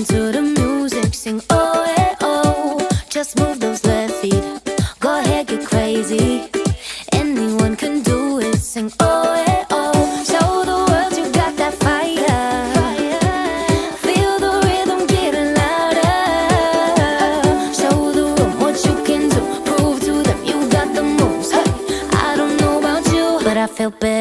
to the music, sing oh hey oh. Just move those left feet, go ahead, get crazy. Anyone can do it, sing oh hey oh. Show the world you got that fire. Feel the rhythm getting louder. Show the room what you can do. Prove to them you got the moves. Hey, I don't know about you, but I feel better